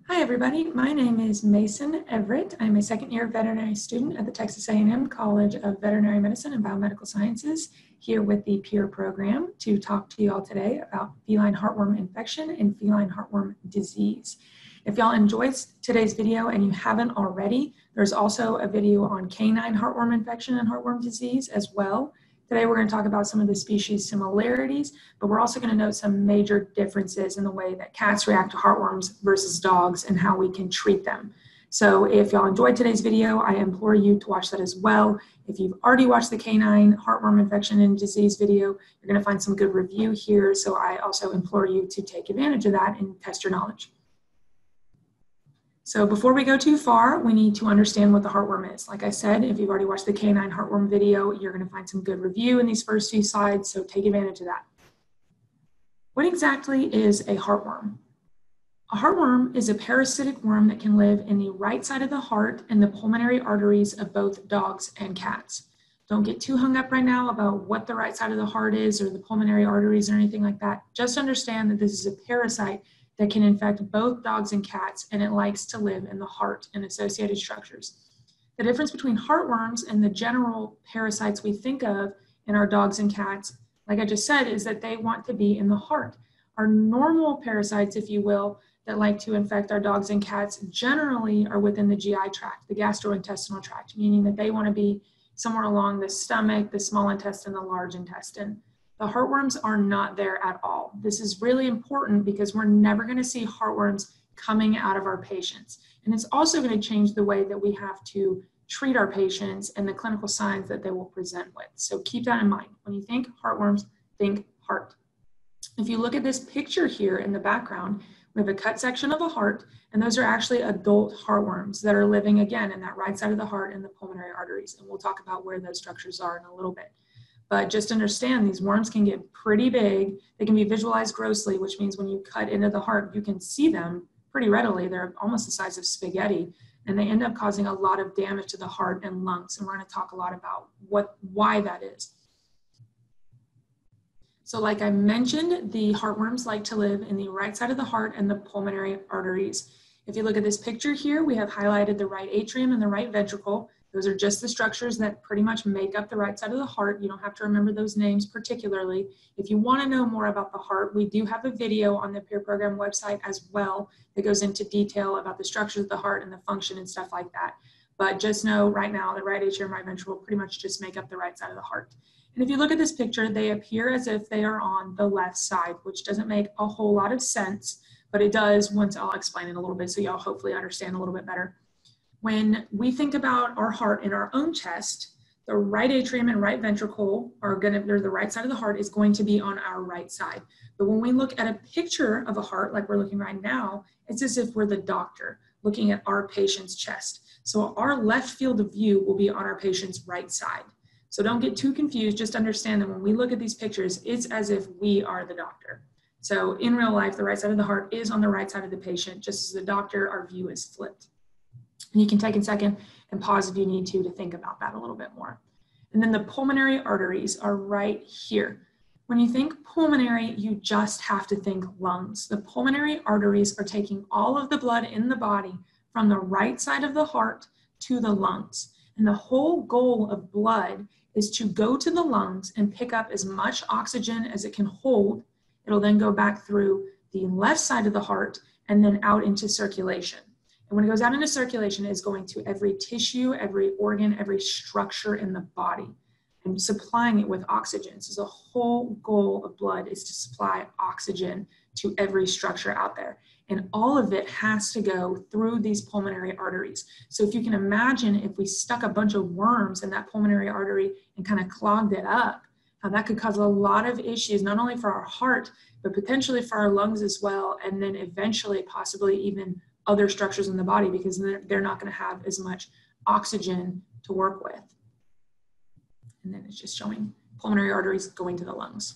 Hi everybody, my name is Mason Everett. I'm a second year veterinary student at the Texas A&M College of Veterinary Medicine and Biomedical Sciences, here with the PEER program to talk to you all today about feline heartworm infection and feline heartworm disease. If y'all enjoyed today's video and you haven't already, there's also a video on canine heartworm infection and heartworm disease as well. Today we're going to talk about some of the species similarities, but we're also going to note some major differences in the way that cats react to heartworms versus dogs and how we can treat them. So if y'all enjoyed today's video, I implore you to watch that as well. If you've already watched the canine heartworm infection and disease video, you're going to find some good review here. So I also implore you to take advantage of that and test your knowledge. So before we go too far, we need to understand what the heartworm is. Like I said, if you've already watched the canine heartworm video, you're going to find some good review in these first few slides, so take advantage of that. What exactly is a heartworm? A heartworm is a parasitic worm that can live in the right side of the heart and the pulmonary arteries of both dogs and cats. Don't get too hung up right now about what the right side of the heart is or the pulmonary arteries or anything like that. Just understand that this is a parasite that can infect both dogs and cats, and it likes to live in the heart and associated structures. The difference between heartworms and the general parasites we think of in our dogs and cats, like I just said, is that they want to be in the heart. Our normal parasites, if you will, that like to infect our dogs and cats generally are within the GI tract, the gastrointestinal tract, meaning that they want to be somewhere along the stomach, the small intestine, the large intestine. The heartworms are not there at all. This is really important because we're never going to see heartworms coming out of our patients. And it's also going to change the way that we have to treat our patients and the clinical signs that they will present with. So keep that in mind. When you think heartworms, think heart. If you look at this picture here in the background, we have a cut section of a heart, and those are actually adult heartworms that are living again in that right side of the heart and the pulmonary arteries. And we'll talk about where those structures are in a little bit. But just understand these worms can get pretty big. They can be visualized grossly, which means when you cut into the heart, you can see them pretty readily. They're almost the size of spaghetti, and they end up causing a lot of damage to the heart and lungs. And we're going to talk a lot about why that is. So like I mentioned, the heartworms like to live in the right side of the heart and the pulmonary arteries. If you look at this picture here, we have highlighted the right atrium and the right ventricle. Those are just the structures that pretty much make up the right side of the heart. You don't have to remember those names particularly. If you want to know more about the heart, we do have a video on the PEER program website as well that goes into detail about the structures of the heart and the function and stuff like that. But just know right now the right atrium, right ventricle pretty much just make up the right side of the heart. And if you look at this picture, they appear as if they are on the left side, which doesn't make a whole lot of sense, but it does once I'll explain it a little bit so y'all hopefully understand a little bit better. When we think about our heart in our own chest, the right atrium and right ventricle they're the right side of the heart is going to be on our right side. But when we look at a picture of a heart, like we're looking right now, it's as if we're the doctor looking at our patient's chest. So our left field of view will be on our patient's right side. So don't get too confused, just understand that when we look at these pictures, it's as if we are the doctor. So in real life, the right side of the heart is on the right side of the patient, just as the doctor, our view is flipped. And you can take a second and pause if you need to think about that a little bit more. And then the pulmonary arteries are right here. When you think pulmonary, you just have to think lungs. The pulmonary arteries are taking all of the blood in the body from the right side of the heart to the lungs. And the whole goal of blood is to go to the lungs and pick up as much oxygen as it can hold. It'll then go back through the left side of the heart and then out into circulation. And when it goes out into circulation, it's going to every tissue, every organ, every structure in the body and supplying it with oxygen. So the whole goal of blood is to supply oxygen to every structure out there. And all of it has to go through these pulmonary arteries. So if you can imagine if we stuck a bunch of worms in that pulmonary artery and kind of clogged it up, how that could cause a lot of issues, not only for our heart, but potentially for our lungs as well. And then eventually possibly even other structures in the body because they're not going to have as much oxygen to work with. And then it's just showing pulmonary arteries going to the lungs.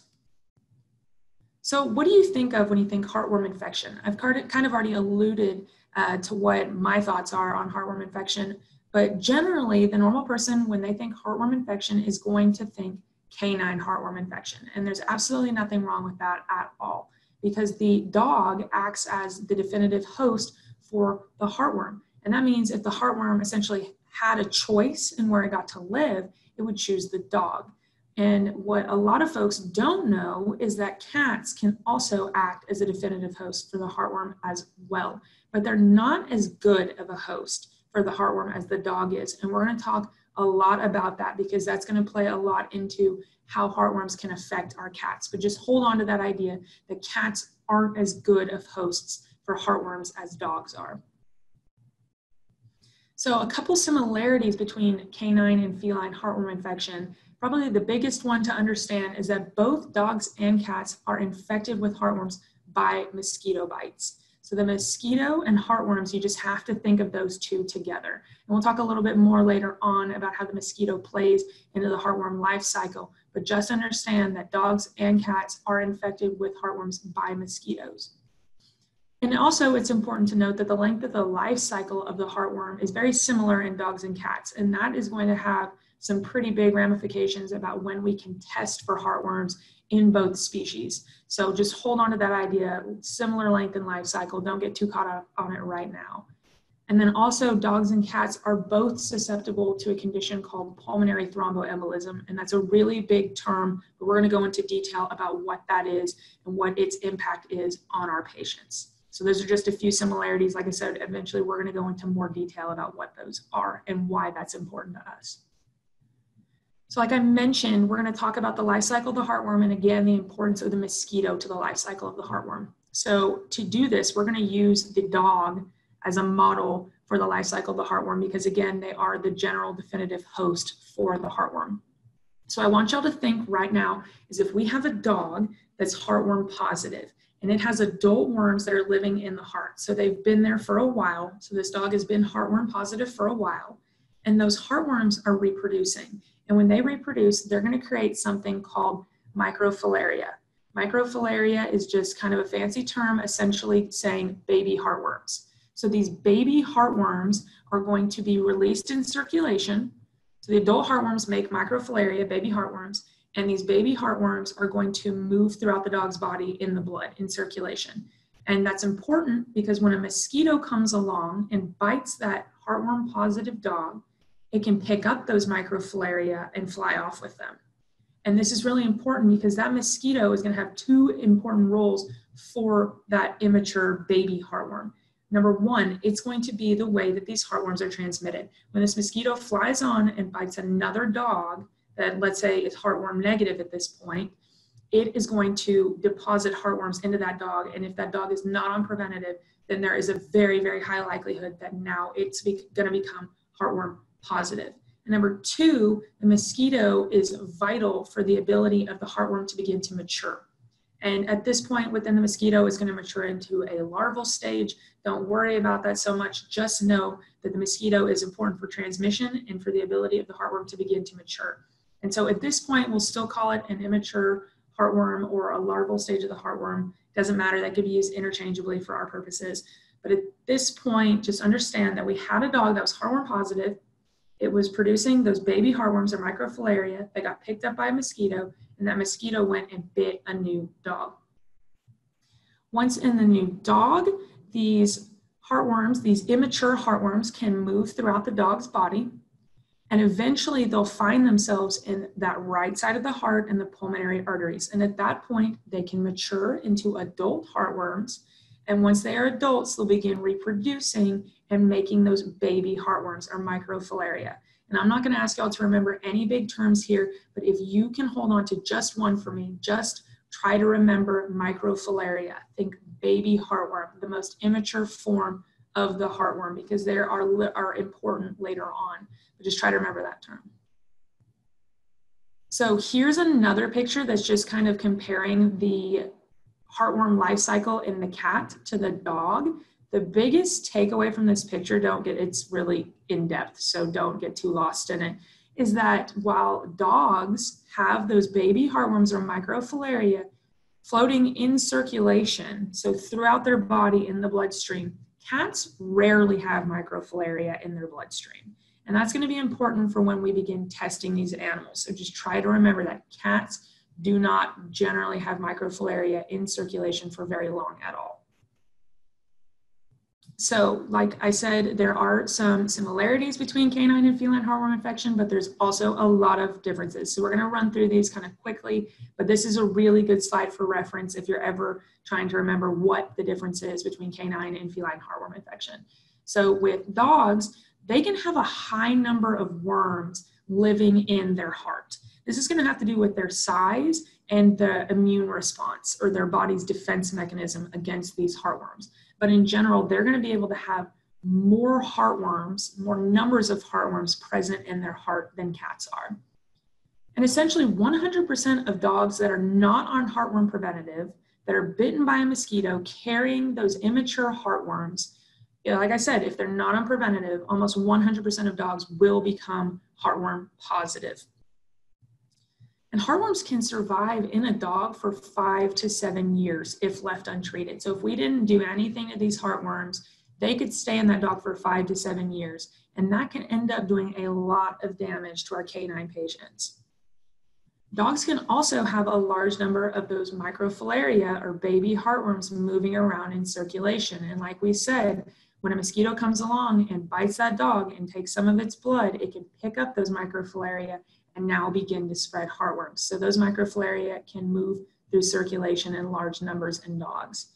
So what do you think of when you think heartworm infection? I've kind of already alluded to what my thoughts are on heartworm infection, but generally the normal person when they think heartworm infection is going to think canine heartworm infection. And there's absolutely nothing wrong with that at all because the dog acts as the definitive host for the heartworm. And that means if the heartworm essentially had a choice in where it got to live, it would choose the dog. And what a lot of folks don't know is that cats can also act as a definitive host for the heartworm as well, but they're not as good of a host for the heartworm as the dog is. And we're going to talk a lot about that because that's going to play a lot into how heartworms can affect our cats. But just hold on to that idea that cats aren't as good of hosts for heartworms as dogs are. So a couple similarities between canine and feline heartworm infection. Probably the biggest one to understand is that both dogs and cats are infected with heartworms by mosquito bites. So the mosquito and heartworms, you just have to think of those two together. And we'll talk a little bit more later on about how the mosquito plays into the heartworm life cycle. But just understand that dogs and cats are infected with heartworms by mosquitoes. And also it's important to note that the length of the life cycle of the heartworm is very similar in dogs and cats. And that is going to have some pretty big ramifications about when we can test for heartworms in both species. So just hold on to that idea, similar length and life cycle. Don't get too caught up on it right now. And then also dogs and cats are both susceptible to a condition called pulmonary thromboembolism. And that's a really big term, but we're going to go into detail about what that is and what its impact is on our patients. So those are just a few similarities. Like I said, eventually we're going to go into more detail about what those are and why that's important to us. So like I mentioned, we're going to talk about the life cycle of the heartworm and again, the importance of the mosquito to the life cycle of the heartworm. So to do this, we're going to use the dog as a model for the life cycle of the heartworm because again, they are the general definitive host for the heartworm. So I want y'all to think right now is if we have a dog that's heartworm positive and it has adult worms that are living in the heart. So they've been there for a while. So this dog has been heartworm positive for a while and those heartworms are reproducing. And when they reproduce, they're going to create something called microfilaria. Microfilaria is just kind of a fancy term, essentially saying baby heartworms. So these baby heartworms are going to be released in circulation. So the adult heartworms make microfilaria, baby heartworms, and these baby heartworms are going to move throughout the dog's body in the blood, in circulation. And that's important because when a mosquito comes along and bites that heartworm positive dog, it can pick up those microfilaria and fly off with them. And this is really important because that mosquito is going to have two important roles for that immature baby heartworm. Number one, it's going to be the way that these heartworms are transmitted. When this mosquito flies on and bites another dog that, let's say, is heartworm negative at this point, it is going to deposit heartworms into that dog. And if that dog is not on preventative, then there is a very, very high likelihood that now it's going to become heartworm positive. And number two, the mosquito is vital for the ability of the heartworm to begin to mature. And at this point within the mosquito, it's going to mature into a larval stage. Don't worry about that so much. Just know that the mosquito is important for transmission and for the ability of the heartworm to begin to mature. And so at this point, we'll still call it an immature heartworm or a larval stage of the heartworm. Doesn't matter, that could be used interchangeably for our purposes. But at this point, just understand that we had a dog that was heartworm positive. It was producing those baby heartworms or microfilaria that got picked up by a mosquito, and that mosquito went and bit a new dog. Once in the new dog, these heartworms, these immature heartworms can move throughout the dog's body, and eventually they'll find themselves in that right side of the heart and the pulmonary arteries. And at that point, they can mature into adult heartworms. And once they are adults, they'll begin reproducing and making those baby heartworms or microfilaria. And I'm not going to ask y'all to remember any big terms here, but if you can hold on to just one for me, just try to remember microfilaria. Think baby heartworm, the most immature form of the heartworm, because they are important later on. But just try to remember that term. So here's another picture that's just kind of comparing the heartworm life cycle in the cat to the dog. The biggest takeaway from this picture, it's really in-depth, so don't get too lost in it, is that while dogs have those baby heartworms or microfilaria floating in circulation, so throughout their body in the bloodstream, cats rarely have microfilaria in their bloodstream. And that's going to be important for when we begin testing these animals. So just try to remember that cats do not generally have microfilaria in circulation for very long at all. So like I said, there are some similarities between canine and feline heartworm infection, but there's also a lot of differences. So we're going to run through these kind of quickly, but this is a really good slide for reference if you're ever trying to remember what the difference is between canine and feline heartworm infection. So with dogs, they can have a high number of worms living in their heart. This is going to have to do with their size and the immune response, or their body's defense mechanism against these heartworms. But in general, they're going to be able to have more heartworms, more numbers of heartworms present in their heart than cats are. And essentially 100% of dogs that are not on heartworm preventative, that are bitten by a mosquito carrying those immature heartworms, like I said, if they're not on preventative, almost 100% of dogs will become heartworm positive. And heartworms can survive in a dog for 5 to 7 years if left untreated. So if we didn't do anything to these heartworms, they could stay in that dog for 5 to 7 years. And that can end up doing a lot of damage to our canine patients. Dogs can also have a large number of those microfilaria, or baby heartworms, moving around in circulation. And like we said, when a mosquito comes along and bites that dog and takes some of its blood, it can pick up those microfilaria and now begin to spread heartworms. So those microfilaria can move through circulation in large numbers in dogs.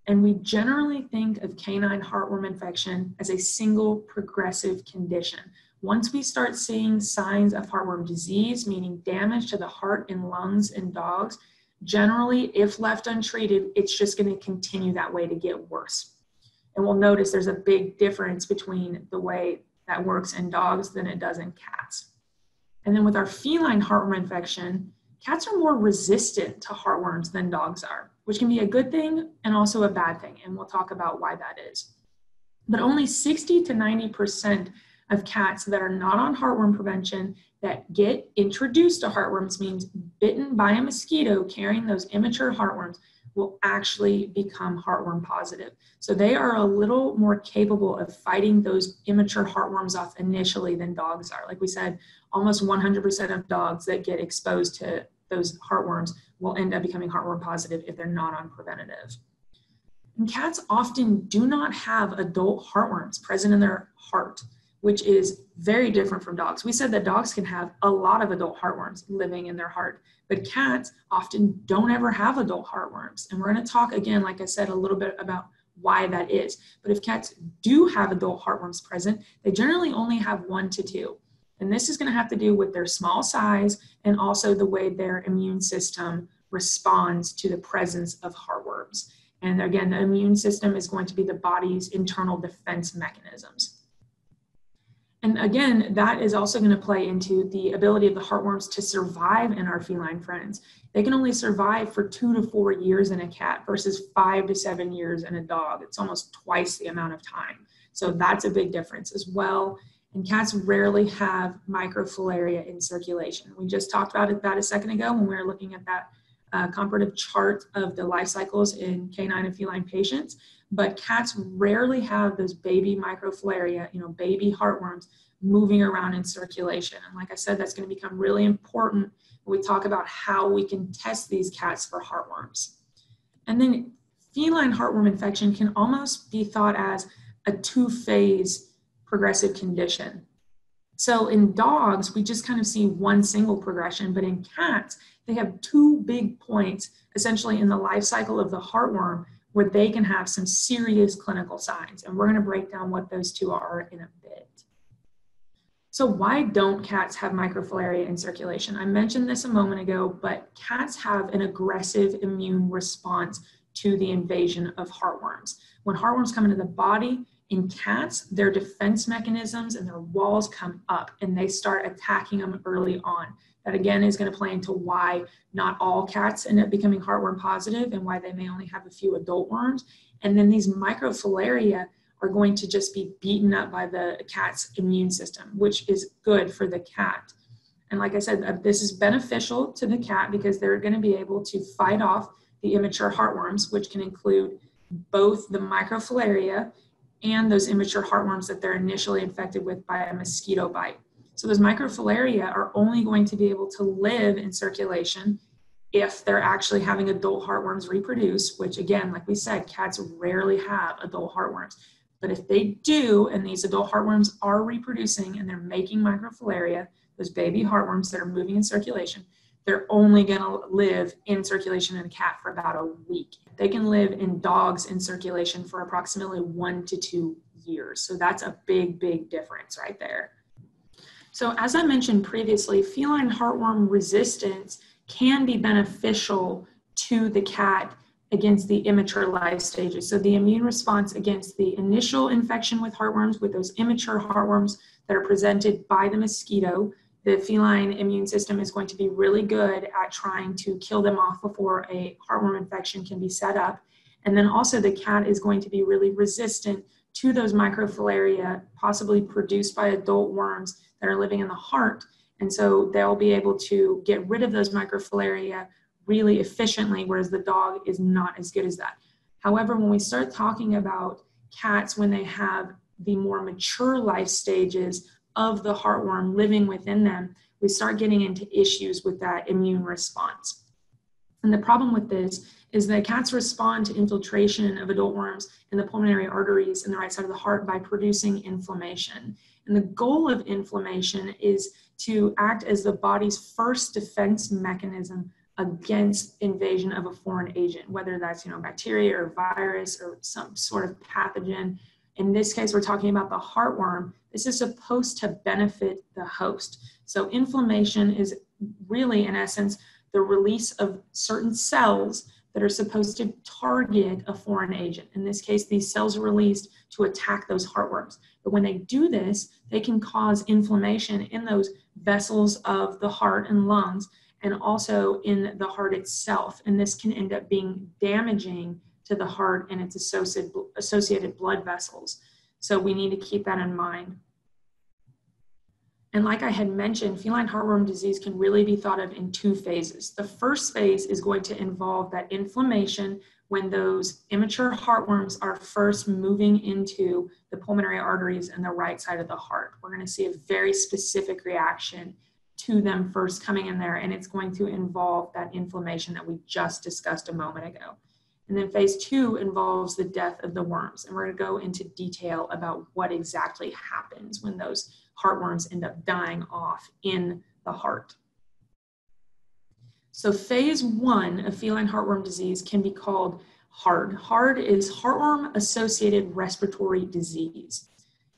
And we generally think of canine heartworm infection as a single progressive condition. Once we start seeing signs of heartworm disease, meaning damage to the heart and lungs in dogs, generally, if left untreated, it's just going to continue that way to get worse. And we'll notice there's a big difference between the way that works in dogs than it does in cats. And then with our feline heartworm infection, cats are more resistant to heartworms than dogs are, which can be a good thing and also a bad thing. And we'll talk about why that is. But only 60 to 90% of cats that are not on heartworm prevention that get introduced to heartworms, means bitten by a mosquito carrying those immature heartworms, will actually become heartworm positive. So they are a little more capable of fighting those immature heartworms off initially than dogs are. Like we said, almost 100% of dogs that get exposed to those heartworms will end up becoming heartworm positive if they're not on preventative. And cats often do not have adult heartworms present in their heart, which is very different from dogs. We said that dogs can have a lot of adult heartworms living in their heart, but cats often don't ever have adult heartworms. And we're going to talk again, like I said, a little bit about why that is. But if cats do have adult heartworms present, they generally only have 1 to 2. And this is going to have to do with their small size and also the way their immune system responds to the presence of heartworms. And again, the immune system is going to be the body's internal defense mechanisms. And again, that is also going to play into the ability of the heartworms to survive in our feline friends. They can only survive for 2 to 4 years in a cat versus 5 to 7 years in a dog. It's almost twice the amount of time. So that's a big difference as well. And cats rarely have microfilaria in circulation. We just talked about that a second ago when we were looking at that comparative chart of the life cycles in canine and feline patients. But cats rarely have those baby microfilaria, baby heartworms moving around in circulation. And like I said, that's going to become really important when we talk about how we can test these cats for heartworms. And then feline heartworm infection can almost be thought as a 2-phase progressive condition. So in dogs, we just kind of see one single progression, but in cats, they have 2 big points essentially in the life cycle of the heartworm where they can have some serious clinical signs. And we're going to break down what those 2 are in a bit. So why don't cats have microfilaria in circulation? I mentioned this a moment ago, but cats have an aggressive immune response to the invasion of heartworms. When heartworms come into the body, in cats, their defense mechanisms and their walls come up and they start attacking them early on. That again is going to play into why not all cats end up becoming heartworm positive and why they may only have a few adult worms. And then these microfilaria are going to just be beaten up by the cat's immune system, which is good for the cat. And like I said, this is beneficial to the cat because they're going to be able to fight off the immature heartworms, which can include both the microfilaria and those immature heartworms that they're initially infected with by a mosquito bite. So those microfilaria are only going to be able to live in circulation if they're actually having adult heartworms reproduce, which again, like we said, cats rarely have adult heartworms. But if they do, and these adult heartworms are reproducing and they're making microfilaria, those baby heartworms that are moving in circulation, they're only going to live in circulation in a cat for about a week. They can live in dogs in circulation for approximately 1 to 2 years. So that's a big, big difference right there. So as I mentioned previously, feline heartworm resistance can be beneficial to the cat against the immature life stages. So the immune response against the initial infection with heartworms, with those immature heartworms that are presented by the mosquito, the feline immune system is going to be really good at trying to kill them off before a heartworm infection can be set up. And then also the cat is going to be really resistant to those microfilaria, possibly produced by adult worms that are living in the heart. And so they'll be able to get rid of those microfilaria really efficiently, whereas the dog is not as good as that. However, when we start talking about cats, when they have the more mature life stages of the heartworm living within them, we start getting into issues with that immune response. And the problem with this is that cats respond to infiltration of adult worms in the pulmonary arteries in the right side of the heart by producing inflammation. And the goal of inflammation is to act as the body's first defense mechanism against invasion of a foreign agent, whether that's bacteria or virus or some sort of pathogen. In this case, we're talking about the heartworm. This is supposed to benefit the host. So inflammation is really, in essence, the release of certain cells that are supposed to target a foreign agent. In this case, these cells are released to attack those heartworms. But when they do this, they can cause inflammation in those vessels of the heart and lungs, and also in the heart itself. And this can end up being damaging to the heart and its associated blood vessels. So we need to keep that in mind. And like I had mentioned, feline heartworm disease can really be thought of in 2 phases. The first phase is going to involve that inflammation when those immature heartworms are first moving into the pulmonary arteries and the right side of the heart. We're going to see a very specific reaction to them first coming in there, and it's going to involve that inflammation that we just discussed a moment ago. And then phase 2 involves the death of the worms. And we're going to go into detail about what exactly happens when those heartworms end up dying off in the heart. So phase 1 of feline heartworm disease can be called HARD. HARD is heartworm-associated respiratory disease.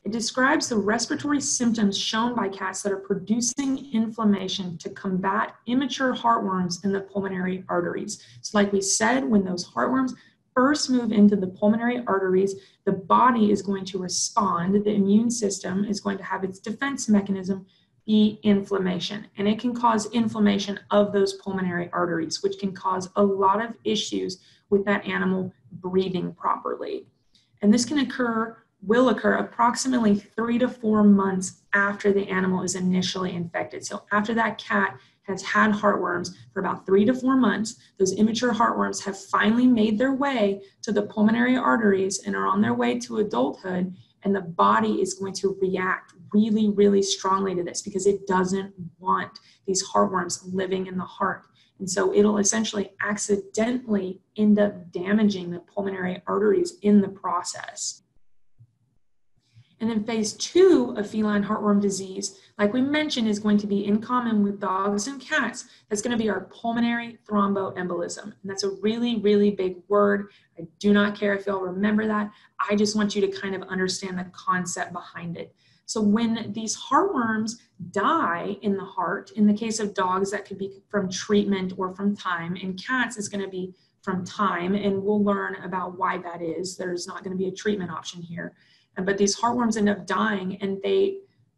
It describes the respiratory symptoms shown by cats that are producing inflammation to combat immature heartworms in the pulmonary arteries. So like we said, when those heartworms first move into the pulmonary arteries, the body is going to respond. The immune system is going to have its defense mechanism be inflammation. And it can cause inflammation of those pulmonary arteries, which can cause a lot of issues with that animal breathing properly. And this will occur approximately 3 to 4 months after the animal is initially infected. So after that cat has had heartworms for about 3 to 4 months, those immature heartworms have finally made their way to the pulmonary arteries and are on their way to adulthood, and the body is going to react really, really strongly to this because it doesn't want these heartworms living in the heart. And so it'll essentially accidentally end up damaging the pulmonary arteries in the process. And then phase 2 of feline heartworm disease, like we mentioned, is going to be in common with dogs and cats. That's going to be our pulmonary thromboembolism. And that's a really, really big word. I do not care if y'all remember that. I just want you to kind of understand the concept behind it. So when these heartworms die in the heart, in the case of dogs, that could be from treatment or from time. In cats, it's going to be from time, and we'll learn about why that is. There's not going to be a treatment option here. But these heartworms end up dying, and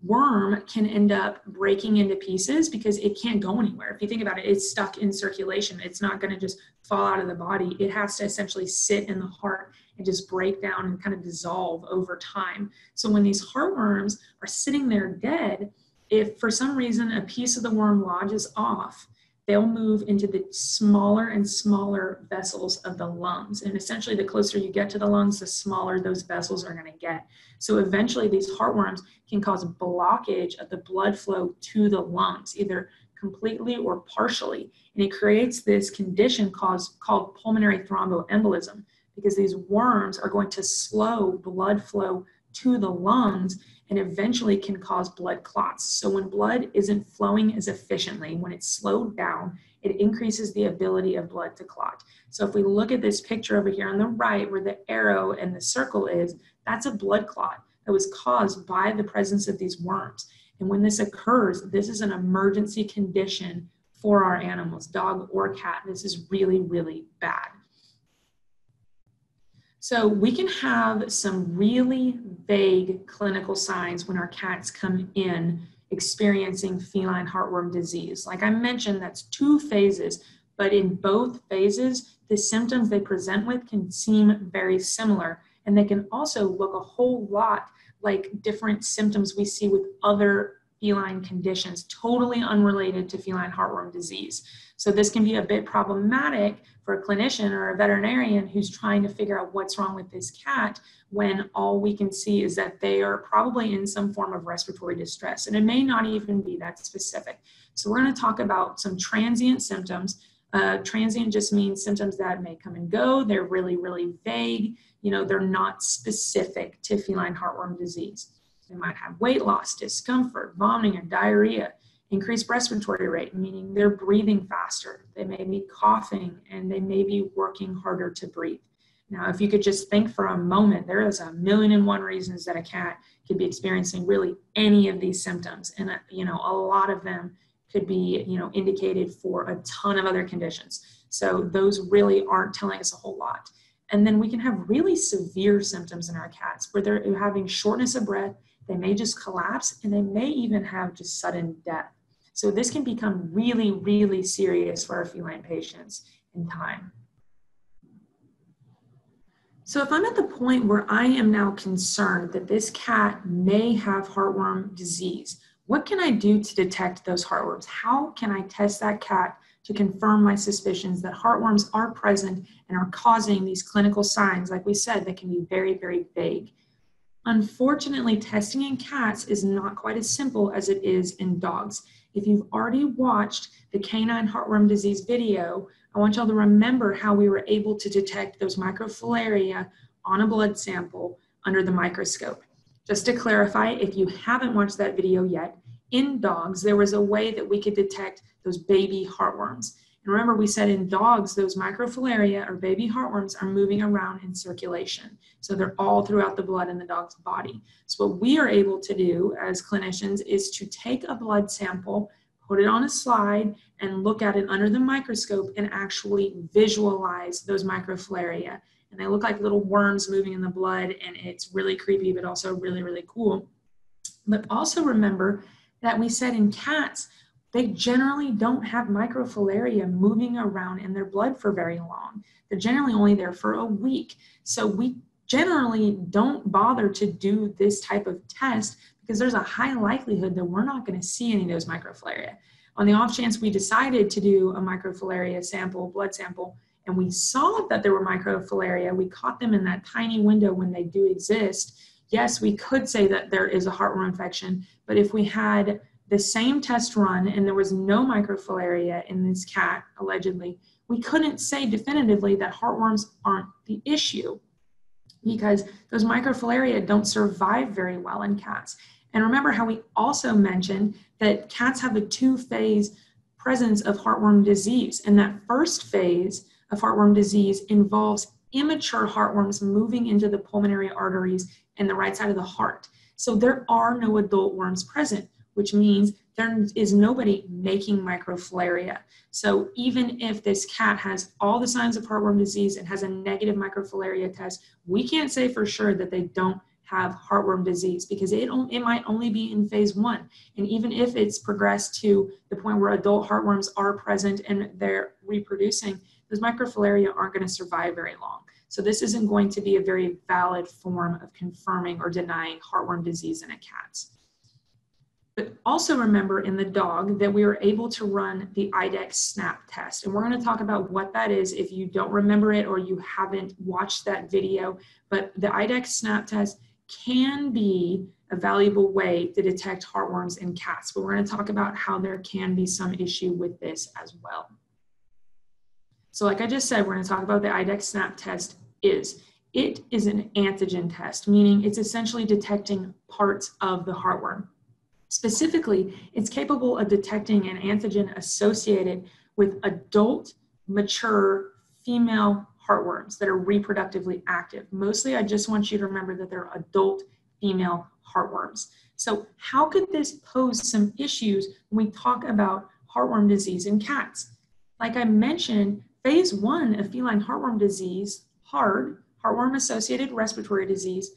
worm can end up breaking into pieces because it can't go anywhere. If you think about it, it's stuck in circulation. It's not going to just fall out of the body. It has to essentially sit in the heart and just break down and kind of dissolve over time. So when these heartworms are sitting there dead, if for some reason a piece of the worm lodges off, they'll move into the smaller and smaller vessels of the lungs. And essentially, the closer you get to the lungs, the smaller those vessels are going to get. So eventually, these heartworms can cause a blockage of the blood flow to the lungs, either completely or partially. And it creates this condition called pulmonary thromboembolism. because these worms are going to slow blood flow to the lungs and eventually can cause blood clots. So when blood isn't flowing as efficiently, when it's slowed down, it increases the ability of blood to clot. So if we look at this picture over here on the right where the arrow and the circle is, that's a blood clot that was caused by the presence of these worms. And when this occurs, this is an emergency condition for our animals, dog or cat. This is really, really bad. So we can have some really vague clinical signs when our cats come in experiencing feline heartworm disease. Like I mentioned, that's 2 phases, but in both phases, the symptoms they present with can seem very similar, and they can also look a whole lot like different symptoms we see with other feline conditions, totally unrelated to feline heartworm disease. So this can be a bit problematic for a clinician or a veterinarian who's trying to figure out what's wrong with this cat when all we can see is that they are probably in some form of respiratory distress. And it may not even be that specific. So we're going to talk about some transient symptoms. Transient just means symptoms that may come and go. They're really, really vague. You know, they're not specific to feline heartworm disease. They might have weight loss, discomfort, vomiting, or diarrhea, increased respiratory rate, meaning they're breathing faster. They may be coughing, and they may be working harder to breathe. Now, if you could just think for a moment, there is 1,000,001 reasons that a cat could be experiencing really any of these symptoms. And, a lot of them could be, indicated for a ton of other conditions. So those really aren't telling us a whole lot. And then we can have really severe symptoms in our cats where they're having shortness of breath. They may just collapse, and they may even have just sudden death. So this can become really, really serious for our feline patients in time. So if I'm at the point where I am now concerned that this cat may have heartworm disease, what can I do to detect those heartworms? How can I test that cat to confirm my suspicions that heartworms are present and are causing these clinical signs, like we said, that can be very, very vague? Unfortunately, testing in cats is not quite as simple as it is in dogs. If you've already watched the canine heartworm disease video, I want y'all to remember how we were able to detect those microfilaria on a blood sample under the microscope. Just to clarify, if you haven't watched that video yet, in dogs, there was a way that we could detect those baby heartworms. And remember, we said in dogs, those microfilaria or baby heartworms are moving around in circulation. So they're all throughout the blood in the dog's body. So what we are able to do as clinicians is to take a blood sample, put it on a slide, and look at it under the microscope and actually visualize those microfilaria. And they look like little worms moving in the blood, and it's really creepy, but also really, really cool. But also remember that we said in cats, they generally don't have microfilaria moving around in their blood for very long. They're generally only there for a week. So we generally don't bother to do this type of test because there's a high likelihood that we're not going to see any of those microfilaria. On the off chance we decided to do a microfilaria sample, blood sample, and we saw that there were microfilaria, we caught them in that tiny window when they do exist, yes, we could say that there is a heartworm infection, but if we had the same test run and there was no microfilaria in this cat, allegedly, we couldn't say definitively that heartworms aren't the issue because those microfilaria don't survive very well in cats. And remember how we also mentioned that cats have a 2-phase presence of heartworm disease. And that first phase of heartworm disease involves immature heartworms moving into the pulmonary arteries and the right side of the heart. So there are no adult worms present, which means there is nobody making microfilaria. So even if this cat has all the signs of heartworm disease and has a negative microfilaria test, we can't say for sure that they don't have heartworm disease because it might only be in phase 1. And even if it's progressed to the point where adult heartworms are present and they're reproducing, those microfilaria aren't going to survive very long. So this isn't going to be a very valid form of confirming or denying heartworm disease in a cat. But also remember in the dog that we were able to run the IDEX Snap test. And we're going to talk about what that is if you don't remember it or you haven't watched that video. But the IDEX Snap test can be a valuable way to detect heartworms in cats. But we're going to talk about how there can be some issue with this as well. So like I just said, we're going to talk about the IDEX Snap test is. It is an antigen test, meaning it's essentially detecting parts of the heartworm. Specifically, it's capable of detecting an antigen associated with adult, mature, female heartworms that are reproductively active. Mostly, I just want you to remember that they're adult female heartworms. So how could this pose some issues when we talk about heartworm disease in cats? Like I mentioned, phase 1 of feline heartworm disease, HARD, heartworm-associated respiratory disease,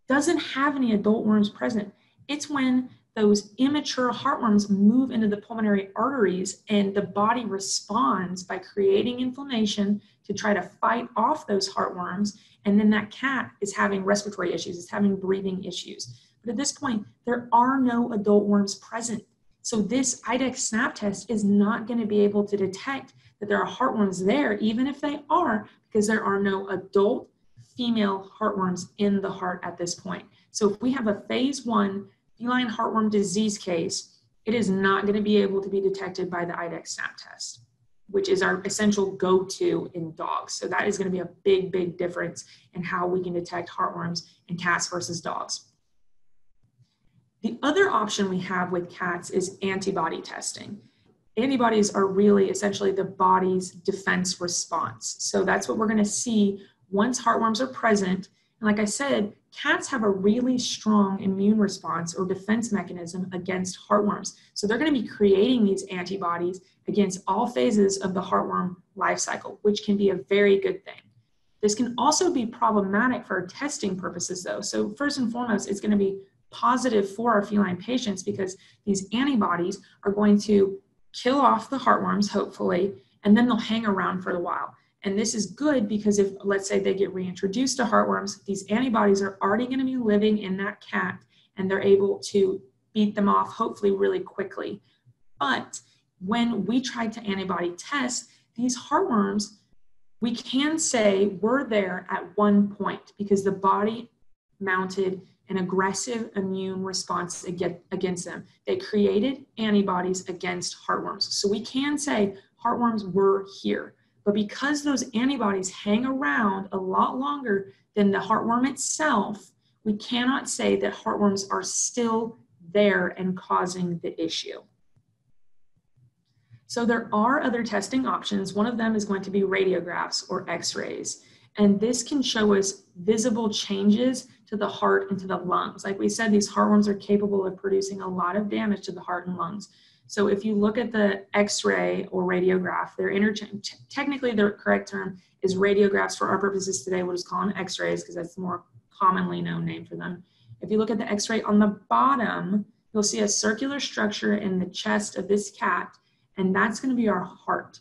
doesn't have any adult worms present. It's when those immature heartworms move into the pulmonary arteries and the body responds by creating inflammation to try to fight off those heartworms, and then that cat is having respiratory issues, it's having breathing issues. But at this point, there are no adult worms present. So this IDEX Snap test is not going to be able to detect that there are heartworms there, even if they are, because there are no adult female heartworms in the heart at this point. So if we have a phase 1 feline heartworm disease case, it is not going to be able to be detected by the IDEX Snap test, which is our essential go-to in dogs. So that is going to be a big, big difference in how we can detect heartworms in cats versus dogs. The other option we have with cats is antibody testing. Antibodies are really essentially the body's defense response. So that's what we're going to see once heartworms are present. And like I said, cats have a really strong immune response or defense mechanism against heartworms. So they're going to be creating these antibodies against all phases of the heartworm life cycle, which can be a very good thing. This can also be problematic for testing purposes though. So first and foremost, it's going to be positive for our feline patients because these antibodies are going to kill off the heartworms, hopefully, and then they'll hang around for a while. And this is good because if, let's say, they get reintroduced to heartworms, these antibodies are already going to be living in that cat and they're able to beat them off, hopefully, really quickly. But when we try to antibody test these heartworms, we can say we're there at one point because the body mounted an aggressive immune response against them. They created antibodies against heartworms. So we can say heartworms were here. But because those antibodies hang around a lot longer than the heartworm itself, we cannot say that heartworms are still there and causing the issue. So there are other testing options. One of them is going to be radiographs or x-rays. And this can show us visible changes to the heart and to the lungs. Like we said, these heartworms are capable of producing a lot of damage to the heart and lungs. So if you look at the x-ray or radiograph, they're technically the correct term is radiographs. For our purposes today, we'll just call them x-rays because that's the more commonly known name for them. If you look at the x-ray on the bottom, you'll see a circular structure in the chest of this cat, and that's going to be our heart.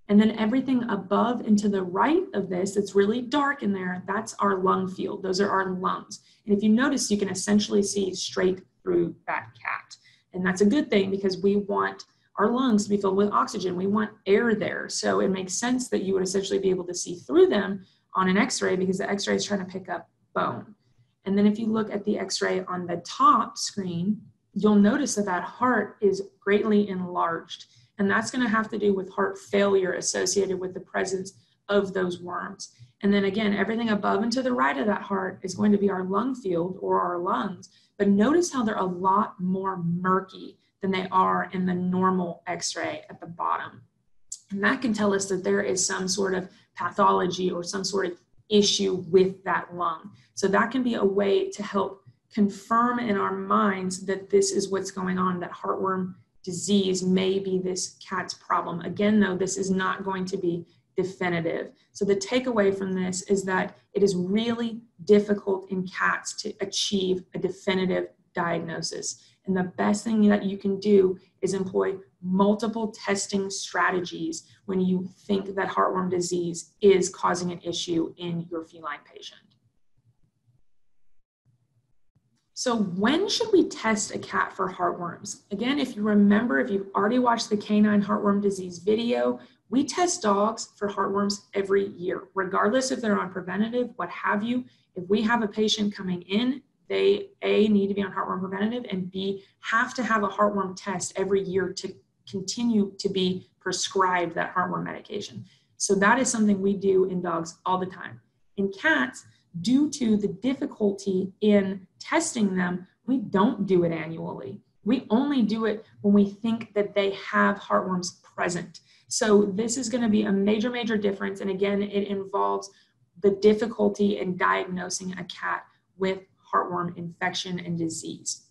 And then everything above and to the right of this, it's really dark in there, that's our lung field. Those are our lungs. And if you notice, you can essentially see straight through that cat. And that's a good thing because we want our lungs to be filled with oxygen. We want air there. So it makes sense that you would essentially be able to see through them on an x-ray because the x-ray is trying to pick up bone. And then if you look at the x-ray on the top screen, you'll notice that that heart is greatly enlarged. And that's going to have to do with heart failure associated with the presence of those worms. And then again, everything above and to the right of that heart is going to be our lung field or our lungs. But notice how they're a lot more murky than they are in the normal x-ray at the bottom. And that can tell us that there is some sort of pathology or some sort of issue with that lung. So that can be a way to help confirm in our minds that this is what's going on, that heartworm disease may be this cat's problem. Again, though, this is not going to be definitive. So the takeaway from this is that it is really difficult in cats to achieve a definitive diagnosis. And the best thing that you can do is employ multiple testing strategies when you think that heartworm disease is causing an issue in your feline patient. So when should we test a cat for heartworms? Again, if you remember, if you've already watched the canine heartworm disease video, we test dogs for heartworms every year, regardless if they're on preventative, what have you. If we have a patient coming in, they A, need to be on heartworm preventative, and B, have to have a heartworm test every year to continue to be prescribed that heartworm medication. So that is something we do in dogs all the time. In cats, due to the difficulty in testing them, we don't do it annually. We only do it when we think that they have heartworms present. So this is going to be a major, major difference. And again, it involves the difficulty in diagnosing a cat with heartworm infection and disease.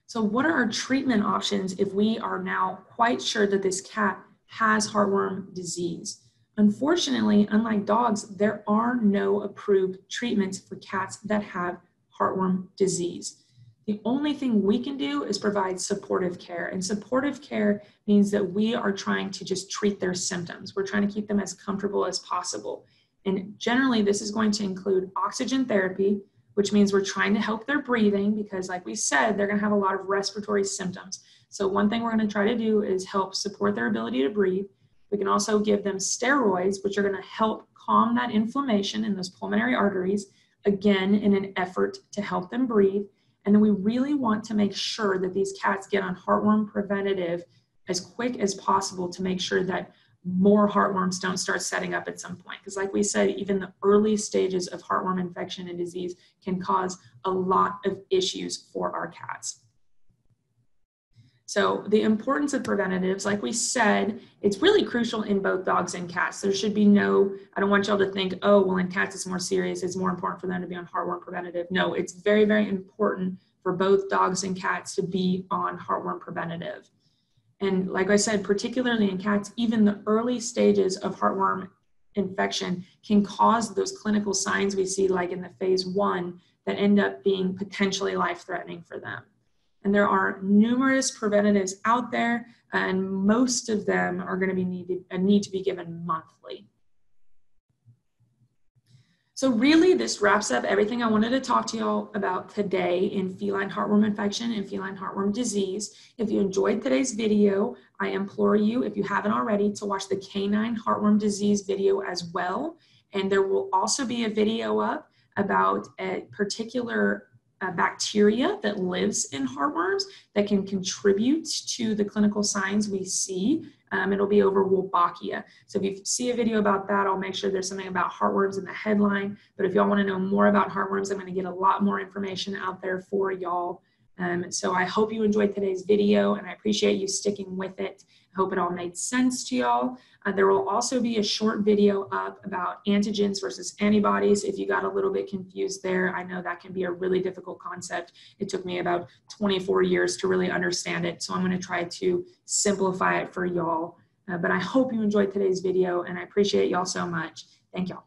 So what are our treatment options if we are now quite sure that this cat has heartworm disease? Unfortunately, unlike dogs, there are no approved treatments for cats that have heartworm disease. The only thing we can do is provide supportive care. And supportive care means that we are trying to just treat their symptoms. We're trying to keep them as comfortable as possible. And generally, this is going to include oxygen therapy, which means we're trying to help their breathing because, like we said, they're going to have a lot of respiratory symptoms. So one thing we're going to try to do is help support their ability to breathe. We can also give them steroids, which are going to help calm that inflammation in those pulmonary arteries, again, in an effort to help them breathe. And then we really want to make sure that these cats get on heartworm preventative as quick as possible to make sure that more heartworms don't start setting up at some point. Because like we said, even the early stages of heartworm infection and disease can cause a lot of issues for our cats. So the importance of preventatives, like we said, it's really crucial in both dogs and cats. There should be no, I don't want y'all to think, oh, well, in cats it's more serious, it's more important for them to be on heartworm preventative. No, it's very, very important for both dogs and cats to be on heartworm preventative. And like I said, particularly in cats, even the early stages of heartworm infection can cause those clinical signs we see like in the phase 1 that end up being potentially life-threatening for them. And there are numerous preventatives out there, and most of them are going to be need to be given monthly. So really, this wraps up everything I wanted to talk to y'all about today in feline heartworm infection and feline heartworm disease. If you enjoyed today's video, I implore you, if you haven't already, to watch the canine heartworm disease video as well. And there will also be a video up about a particular bacteria that lives in heartworms that can contribute to the clinical signs we see. It'll be over Wolbachia. So if you see a video about that, I'll make sure there's something about heartworms in the headline. But if y'all want to know more about heartworms, I'm going to get a lot more information out there for y'all. So I hope you enjoyed today's video, and I appreciate you sticking with it. I hope it all made sense to y'all. There will also be a short video up about antigens versus antibodies. If you got a little bit confused there, I know that can be a really difficult concept. It took me about 24 years to really understand it. So I'm going to try to simplify it for y'all. But I hope you enjoyed today's video, and I appreciate y'all so much. Thank y'all.